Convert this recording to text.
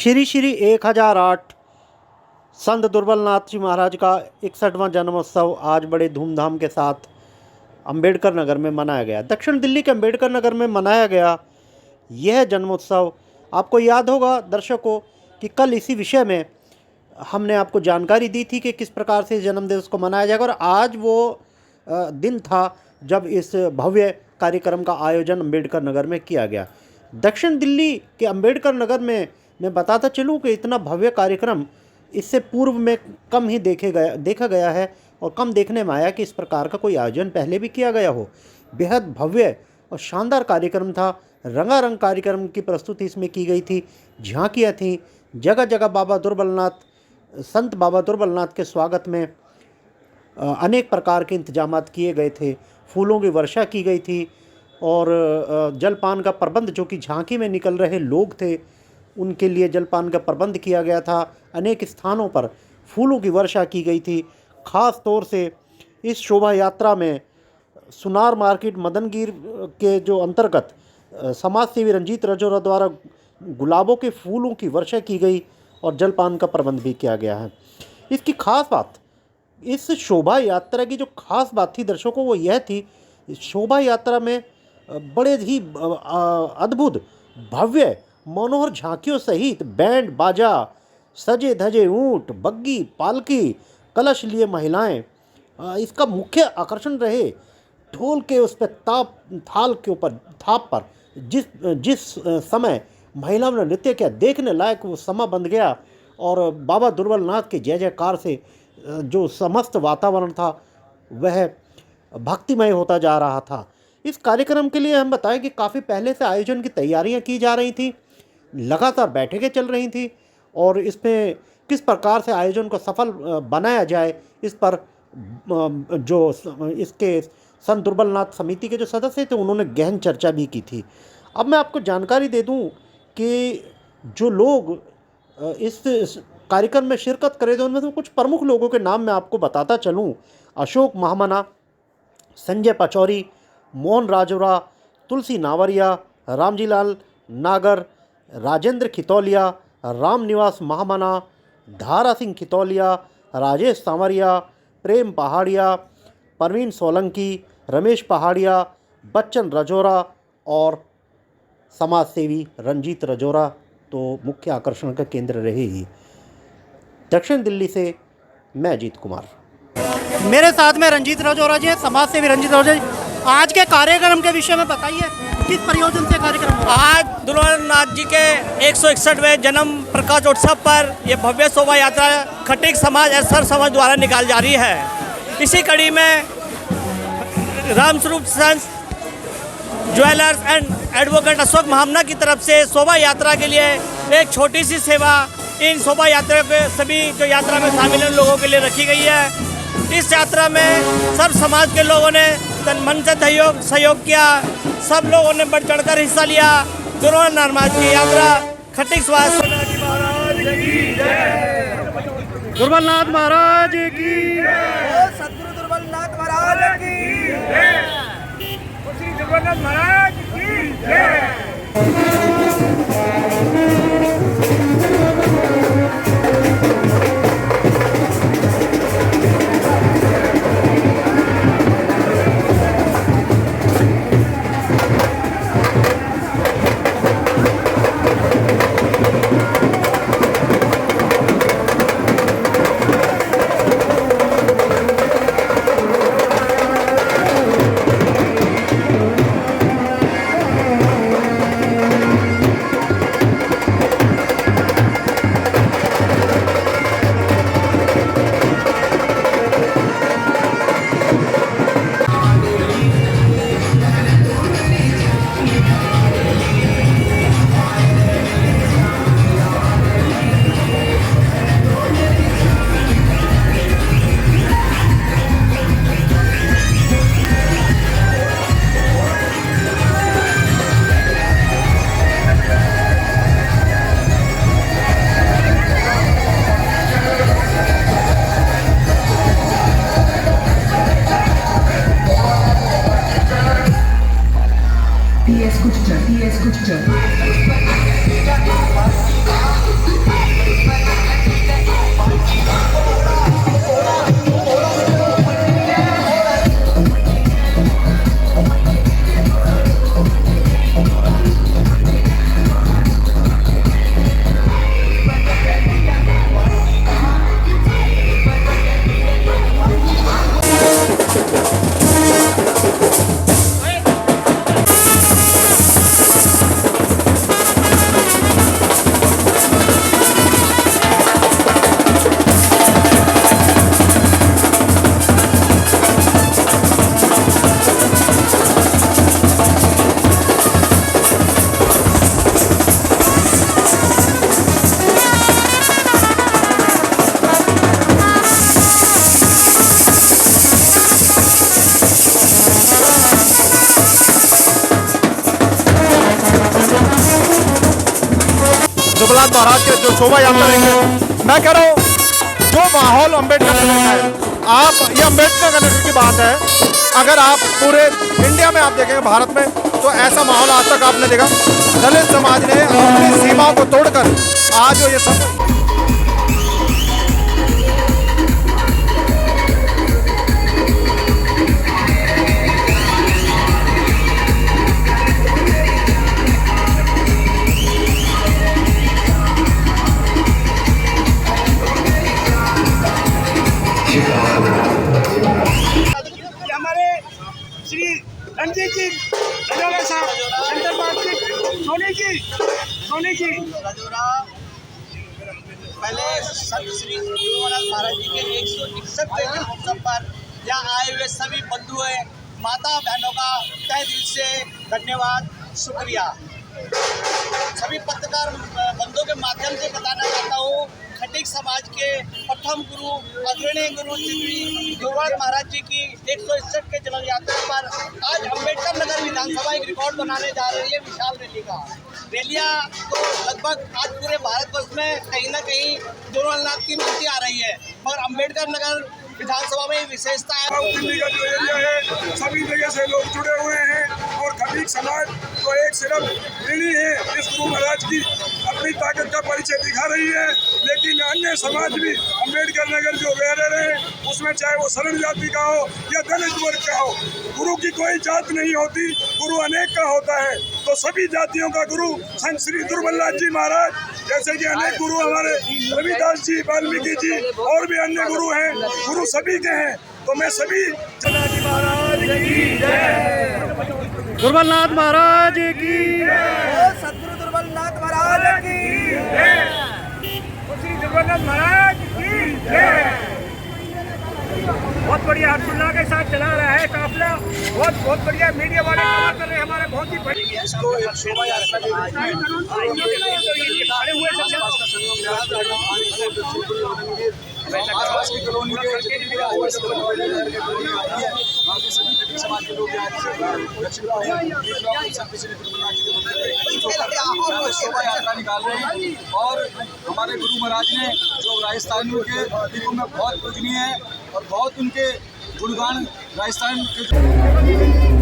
श्री श्री 1008 संत दुर्बलनाथ जी महाराज का 61वां जन्मोत्सव आज बड़े धूमधाम के साथ अंबेडकर नगर में मनाया गया। दक्षिण दिल्ली के अंबेडकर नगर में मनाया गया यह जन्मोत्सव, आपको याद होगा दर्शकों कि कल इसी विषय में हमने आपको जानकारी दी थी कि किस प्रकार से जन्मदिवस को मनाया जाएगा, और आज वो दिन था जब इस भव्य कार्यक्रम का आयोजन अंबेडकर नगर में किया गया। दक्षिण दिल्ली के अंबेडकर नगर में मैं बताता चलूँ कि इतना भव्य कार्यक्रम इससे पूर्व में कम ही देखा गया है, और कम देखने में आया कि इस प्रकार का कोई आयोजन पहले भी किया गया हो। बेहद भव्य और शानदार कार्यक्रम था। रंगारंग कार्यक्रम की प्रस्तुति इसमें की गई थी, झांकियाँ थीं, जगह जगह संत बाबा दुर्बलनाथ के स्वागत में अनेक प्रकार के इंतजामात किए गए थे। फूलों की वर्षा की गई थी और जलपान का प्रबंध, जो कि झांकी में निकल रहे लोग थे उनके लिए जलपान का प्रबंध किया गया था। अनेक स्थानों पर फूलों की वर्षा की गई थी। ख़ास तौर से इस शोभा यात्रा में सुनार मार्केट मदनगीर के जो अंतर्गत समाज सेवी रंजीत रजौरा द्वारा गुलाबों के फूलों की वर्षा की गई और जलपान का प्रबंध भी किया गया है। इसकी खास बात, इस शोभा यात्रा की जो खास बात थी दर्शकों, वो यह थी, शोभा यात्रा में बड़े ही अद्भुत भव्य मनोहर झांकियों सहित बैंड बाजा, सजे धजे ऊंट, बग्गी, पालकी, कलश लिए महिलाएं, इसका मुख्य आकर्षण रहे। ढोल के उस पर थाप पर जिस समय महिलाओं ने नृत्य किया, देखने लायक वो समा बन गया, और बाबा दुर्बलनाथ के जय जयकार से जो समस्त वातावरण था वह भक्तिमय होता जा रहा था। इस कार्यक्रम के लिए हम बताएं कि काफ़ी पहले से आयोजन की तैयारियां की जा रही थी, लगातार बैठकें चल रही थी, और इसमें किस प्रकार से आयोजन को सफल बनाया जाए इस पर जो इसके संत दुर्बलनाथ समिति के जो सदस्य थे उन्होंने गहन चर्चा भी की थी। अब मैं आपको जानकारी दे दूं कि जो लोग इस कार्यक्रम में शिरकत करे थे उनमें से कुछ प्रमुख लोगों के नाम मैं आपको बताता चलूं। अशोक महामना, संजय पचौरी, मोहन राजौरा, तुलसी नावरिया, रामजीलाल नागर, राजेंद्र खितौलिया, रामनिवास महामना, धारा सिंह खितौलिया, राजेश सांवरिया, प्रेम पहाड़िया, परवीन सोलंकी, रमेश पहाड़िया, बच्चन रजौरा और समाज सेवी रंजीत रजौरा तो मुख्य आकर्षण का केंद्र रहे ही। दक्षिण दिल्ली से मैं अजीत कुमार, मेरे साथ में रंजीत रजौरा जी हैं, समाज सेवी रंजीत रजौरा जी। आज के कार्यक्रम के विषय में बताइए, किस प्रयोजन से कार्यक्रम हुआ? आज दुर्बलनाथ जी के 161वें जन्म प्रकाशोत्सव पर यह भव्य शोभा यात्रा खटीक समाज एसर समाज द्वारा निकाली जा रही है। इसी कड़ी में Ramswaroop sons jewellers and advocate Ashok Mahamana की तरफ से शोभा यात्रा के लिए एक छोटी सी सेवा इन शोभा यात्रा के सभी जो यात्रा में शामिल हैं लोगों के लिए रखी गई है। इस यात्रा में सब समाज के लोगों ने तन मन से सहयोग किया, सब लोगों ने बढ़ चढ़कर हिस्सा लिया। दुर्बलनाथ की यात्रा खटीक दुर्बलनाथ महाराज की, सद्गुरु दुर्बलनाथ महाराज की, श्री दुर्बलनाथ महाराज की जय। y escucha. दुर्बलनाथ महाराज के जो शोभा यात्रा लेंगे, मैं कह रहा हूँ जो माहौल अम्बेडकर नगर का है, आप ये अम्बेडकर नगर की बात है, अगर आप पूरे इंडिया में आप देखेंगे, भारत में, तो ऐसा माहौल आज तक आपने देखा। दलित समाज ने अपनी सीमाओं को तोड़कर आज ये सब हमारे श्री रणजीत जी रजौरा साहब, सेंट्रल मार्केट सोनी जी पहले संत श्री गुरुनाथ महाराज जी के 161वें जन्मोत्सव पर यहाँ आए हुए सभी बंधुओं माता बहनों का तहे दिल से धन्यवाद, शुक्रिया। सभी पत्रकार बंधुओं के माध्यम से बताना चाहता हूँ, खटीक समाज के प्रथम गुरु अग्रणी गुरु श्री गुरुनाथ महाराज जी की 161 के जन्म यात्रा पर आज अम्बेडकर नगर विधानसभा एक रिकॉर्ड बनाने जा रही है विशाल रैली का। रैलियाँ तो लगभग आज पूरे भारतवर्ष में कहीं ना कहीं गुरुनाथ की मूर्ति आ रही है, मगर अम्बेडकर नगर विधानसभा में विशेषता है। दिल्ली का जो एरिया है सभी जगह से लोग जुड़े हुए हैं और खटीक समाज तो एक सिर्फ ऋणी है इस गुरु महाराज की अपनी ताकत का परिचय दिखा रही है, लेकिन अन्य समाज भी अम्बेडकर नगर जो बैरियर है उसमें चाहे वो शरण जाति का हो या दलित वर्ग का हो, गुरु की कोई जात नहीं होती, गुरु अनेक का होता है। तो सभी जातियों का गुरु संत श्री दुर्बलनाथ जी महाराज, जैसे कि अनेक गुरु हमारे रविदास जी, वाल्मीकि जी और भी अन्य गुरु हैं, गुरु सभी के हैं। तो मैं सभी महाराज की जय, दुर्बलनाथ महाराज की, सतगुरु दुर्बलनाथ महाराज की जय, श्री दुर्बलनाथ महाराज की जय। बहुत बढ़िया हर्षोल्लास के साथ चला रहा है काफिला, बहुत बढ़िया मीडिया वाले कवर कर रहे हैं हमारे, बहुत ही बढ़िया। इसको एक शोभा यात्रा के रूप में कॉलोनी के समाज के लोग शोभा यात्रा निकाल रहे हैं और हमारे गुरु महाराज ने जो राजस्थानियों के दिलों में बहुत पूजनीय है और बहुत उनके गुणगान राजस्थान के